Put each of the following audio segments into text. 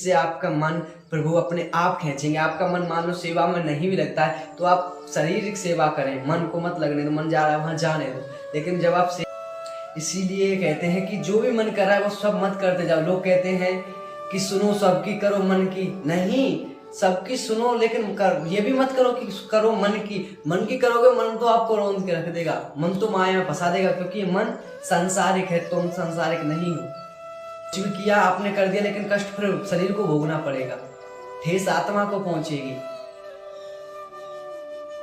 इससे आपका मन प्रभु अपने आप खींचेंगे। आपका मन मान लो सेवा में नहीं भी लगता है तो आप शारीरिक सेवा करें, मन को मत लगने दो, मन जा रहा है वहाँ जाने दो। लेकिन जब आप इसीलिए कहते हैं कि जो भी मन कर रहा है वो सब मत करते जाओ। लोग कहते हैं कि सुनो सबकी करो मन की, नहीं, सबकी सुनो लेकिन ये भी मत करो कि करो मन की। मन की करोगे मन तो आपको रौंद के रख देगा, मन तो माया में फंसा देगा, क्योंकि मन सांसारिक है, तुम सांसारिक नहीं हो। कुछ भी किया आपने कर दिया लेकिन कष्ट फिर शरीर को भोगना पड़ेगा, ठेस आत्मा को पहुंचेगी।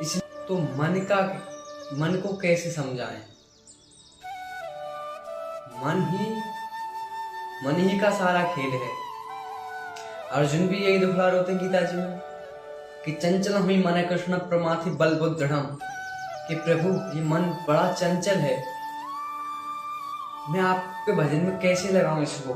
इसलिए तो मन को कैसे समझाएं? मन ही का सारा खेल है। अर्जुन भी यही दुखड़ा रोते हैं गीता जी में कि चंचल ही मन कृष्ण प्रमाथि बल बुद्ध दृढ़म, कि प्रभु ये मन बड़ा चंचल है, मैं आपके भजन में कैसे लगाऊं इसको?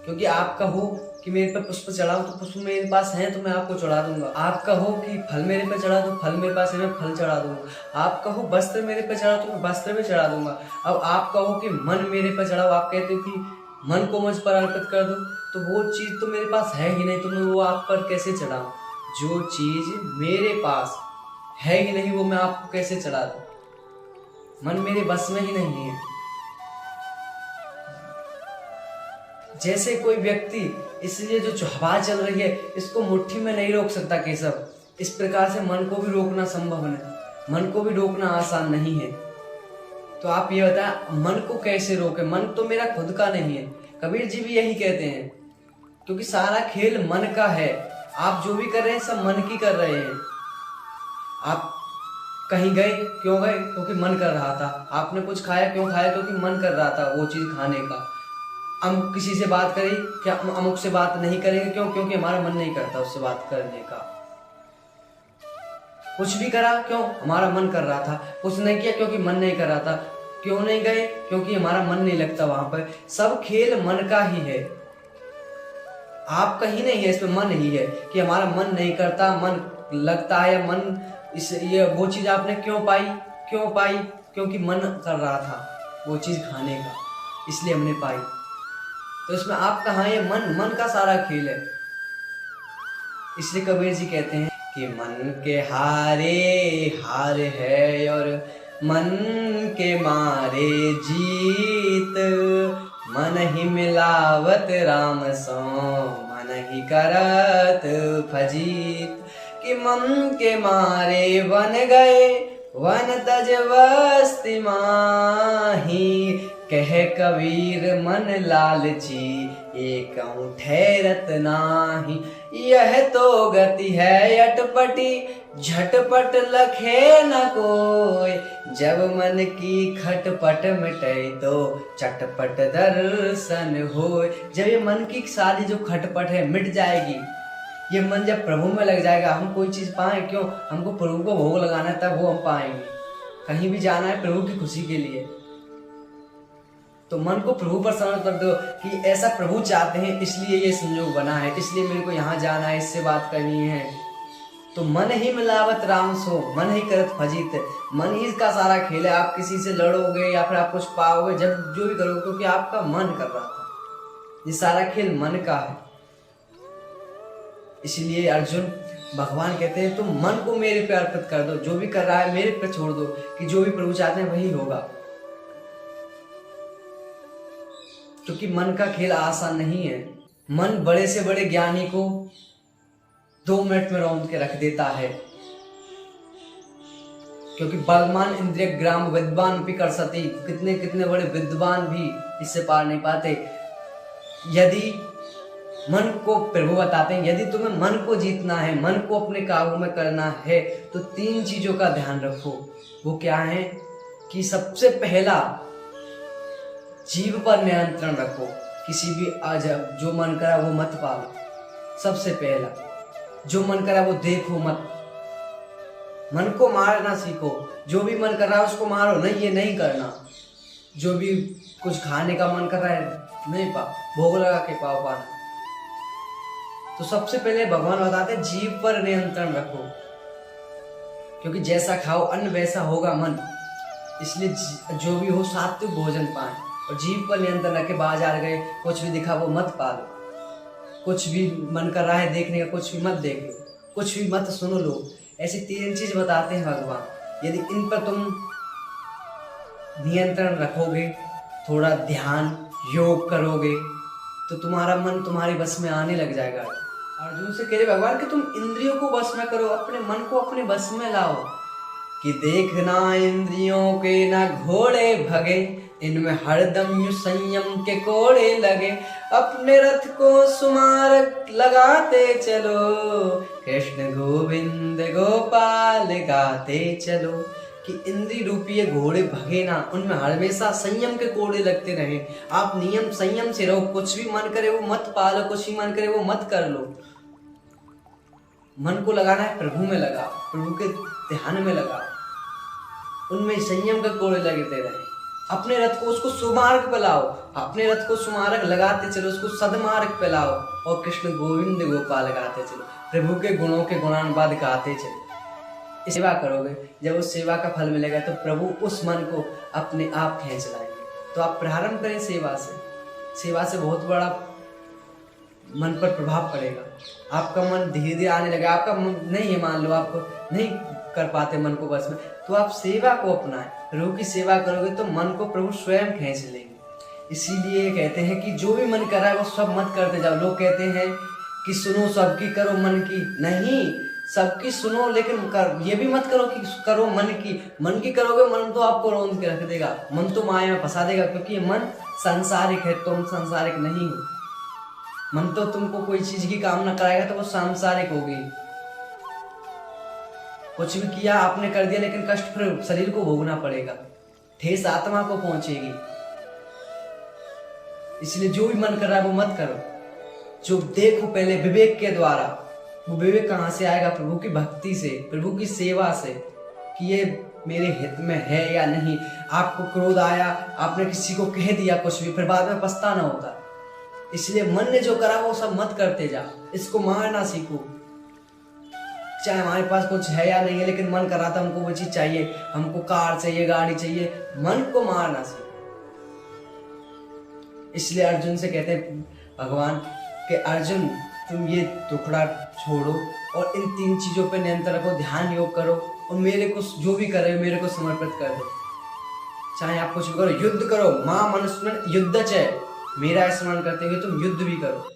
क्योंकि आप कहो कि मेरे पे पुष्प चढ़ाओ तो पुष्प मेरे पास है तो मैं आपको चढ़ा दूंगा। आप कहो कि फल मेरे पे चढ़ा तो फल मेरे पास है, मैं फल चढ़ा दूंगा। आप कहो वस्त्र मेरे पे चढ़ाओ तो मैं वस्त्र भी चढ़ा दूंगा। अब आप कहो कि मन मेरे पे चढ़ाओ, आप कहते हो कि मन को मुझ पर अर्पित कर दो, तो वो चीज तो मेरे पास है ही नहीं, तो मैं वो आप पर कैसे चढ़ाऊं? जो चीज मेरे पास है ही नहीं वो मैं आपको कैसे चढ़ा दूं? मन मेरे बस में ही नहीं है। जैसे कोई व्यक्ति, इसलिए जो हवा चल रही है इसको मुट्ठी में नहीं रोक सकता केशव, इस प्रकार से मन को भी रोकना संभव नहीं, मन को भी रोकना आसान नहीं है। तो आप ये बताएं मन को कैसे रोके? मन तो मेरा खुद का नहीं है। कबीर जी भी यही कहते हैं, क्योंकि सारा खेल मन का है। आप जो भी कर रहे हैं सब मन की कर रहे हैं। आप कहीं गए, क्यों गए? क्योंकि मन कर रहा था। आपने कुछ खाया, क्यों खाया? क्योंकि मन कर रहा था वो चीज खाने का। हम किसी से बात करें, क्या अमुक से बात नहीं करेंगे? क्यों? क्योंकि हमारा मन नहीं करता उससे बात करने का। कुछ भी करा, क्यों? हमारा मन कर रहा था। कुछ नहीं किया, क्योंकि मन नहीं कर रहा था। क्यों नहीं गए? क्योंकि हमारा मन नहीं लगता वहां पर। सब खेल मन का ही है, आप कहीं नहीं है, इसमें मन ही है कि हमारा मन नहीं करता, मन लगता है। या मन ये वो चीज आपने क्यों पाई? क्यों पाई? क्योंकि मन कर रहा था वो चीज खाने का, इसलिए हमने पाई। तो इसमें आप कहाँ है? मन का सारा खेल है। इसलिए कबीर जी कहते हैं कि मन के हारे हार है और मन के मारे जीत, मन ही मिलावत राम सो मन ही करत फजीत। कि मन के मारे वन गए वन तज वस्ति माही, कह कबीर मन लालची एकऊं ठहरत नाही। यह तो गति है अटपटी झटपट लखे न कोई, जब मन की खटपट मिटे तो चटपट दर्शन होय। जब ये मन की सारी जो खटपट है मिट जाएगी, ये मन जब प्रभु में लग जाएगा, हम कोई चीज पाए, क्यों? हमको प्रभु को भोग लगाना है, तब वो हम पाएंगे। कहीं भी जाना है प्रभु की खुशी के लिए, तो मन को प्रभु पर समर्पित कर दो कि ऐसा प्रभु चाहते हैं, इसलिए ये संयोग बना है, इसलिए मेरे को यहाँ जाना है, इससे बात करनी है। तो मन ही मिलावत राम सो मन ही करत फजीत, मन ही का सारा खेल है। आप किसी से लड़ोगे या फिर आप कुछ पाओगे, जब जो भी करोगे, क्योंकि आपका मन कर रहा था। ये सारा खेल मन का है। इसलिए अर्जुन भगवान कहते हैं तुम मन को मेरे पे अर्पित कर दो, जो भी कर रहा है मेरे पे छोड़ दो, कि जो भी प्रभु चाहते हैं वही होगा। क्योंकि मन का खेल आसान नहीं है। मन बड़े से बड़े ज्ञानी को 2 मिनट में रौंद के रख देता है, क्योंकि बलवान इंद्रिय ग्राम विद्वान भी कर सकती, कितने कितने बड़े विद्वान भी इससे पार नहीं पाते। यदि मन को प्रभु बताते हैं, यदि तुम्हें मन को जीतना है, मन को अपने काबू में करना है, तो 3 चीजों का ध्यान रखो। वो क्या है? कि सबसे पहला जीभ पर नियंत्रण रखो। किसी भी अजब जो मन करा वो मत पालो। सबसे पहला जो मन करा वो देखो मत, मन को मारना सीखो। जो भी मन कर रहा है उसको मारो नहीं, ये नहीं करना। जो भी कुछ खाने का मन कर रहा है नहीं भोग लगा के पाना। तो सबसे पहले भगवान बताते हैं जीभ पर नियंत्रण रखो, क्योंकि जैसा खाओ अन्न वैसा होगा मन। इसलिए जो भी हो सात्विक भोजन पाए और जीभ पर नियंत्रण रखे। बाजार गए कुछ भी दिखा वो मत पालो। कुछ भी मन कर रहा है देखने का, कुछ भी मत देख लो, कुछ भी मत सुनो लो। ऐसी 3 चीज बताते हैं भगवान। यदि इन पर तुम नियंत्रण रखोगे, थोड़ा ध्यान योग करोगे, तो तुम्हारा मन तुम्हारे बस में आने लग जाएगा। अर्जुन से कह रहे भगवान कि तुम इंद्रियों को बस में करो, अपने मन को अपने बस में लाओ। कि देखना इंद्रियों के ना घोड़े भगे, इनमें हरदम यू संयम के कोड़े लगे। अपने रथ को सुमारक लगाते चलो, कृष्ण गोविंद गोपाल गाते चलो। कि इंद्रिय रूपी ये घोड़े भगे ना, उनमें हमेशा संयम के कोड़े लगते रहे। आप नियम संयम से रहो, कुछ भी मन करे वो मत पालो, कुछ भी मन करे वो मत कर लो। मन को लगाना है प्रभु में लगाओ, प्रभु के ध्यान में लगाओ, उनमें संयम के कोड़े लगते रहे। अपने रथ को उसको सुमार्ग पे लाओ, अपने रथ को सुमार्ग लगाते चलो, उसको सदमार्ग पे लाओ और कृष्ण गोविंद गोपाल गाते चलो, प्रभु के गुणों के गुणानुवाद गाते चलो। सेवा करोगे, जब उस सेवा का फल मिलेगा तो प्रभु उस मन को अपने आप खींच लाएंगे। तो आप प्रारंभ करें सेवा से, सेवा से बहुत बड़ा मन पर प्रभाव पड़ेगा। आपका मन धीरे धीरे आने लगा। आपका मन नहीं है, मान लो आपको नहीं कर पाते मन को बस में, तो आप सेवा को अपनाएं। प्रभु की सेवा करोगे तो मन को प्रभु स्वयं खींच लेंगे। इसीलिए कहते हैं कि जो भी मन कर रहा है वो सब मत करते जाओ। लोग कहते हैं कि सुनो सबकी करो मन की, नहीं, सबकी सुनो लेकिन ये भी मत करो कि करो मन की। मन की करोगे मन तो आपको रौंद के रख देगा, मन तो माया में फंसा देगा, क्योंकि मन सांसारिक है, तुम सांसारिक नहीं हो। मन तो तुमको कोई चीज की कामना कराएगा तो वो सांसारिक होगी। कुछ भी किया आपने कर दिया, लेकिन कष्ट फिर शरीर को भोगना पड़ेगा, ठेस आत्मा को पहुंचेगी। इसलिए जो भी मन कर रहा है वो मत करो। जो देखो पहले विवेक के द्वारा, वो विवेक कहाँ से आएगा? प्रभु की भक्ति से, प्रभु की सेवा से, कि ये मेरे हित में है या नहीं। आपको क्रोध आया, आपने किसी को कह दिया कुछ भी, फिर बाद में पछताना होता। इसलिए मन ने जो करा वो सब मत करते जा, इसको मारना सीखो। चाहे हमारे पास कुछ है या नहीं है, लेकिन मन कर रहा था हमको वो चीज चाहिए, हमको कार चाहिए, गाड़ी चाहिए, मन को मारना सीखो। इसलिए अर्जुन से कहते हैं भगवान कि अर्जुन तुम ये टुकड़ा छोड़ो और इन 3 चीजों पे नियंत्रण रखो, ध्यान योग करो और मेरे को जो भी करे मेरे को समर्पित कर दो। चाहे आप कुछ भी करो, युद्ध करो, मां मनुष्य युद्ध च, मेरा स्मरण करते हुए तुम युद्ध भी करो।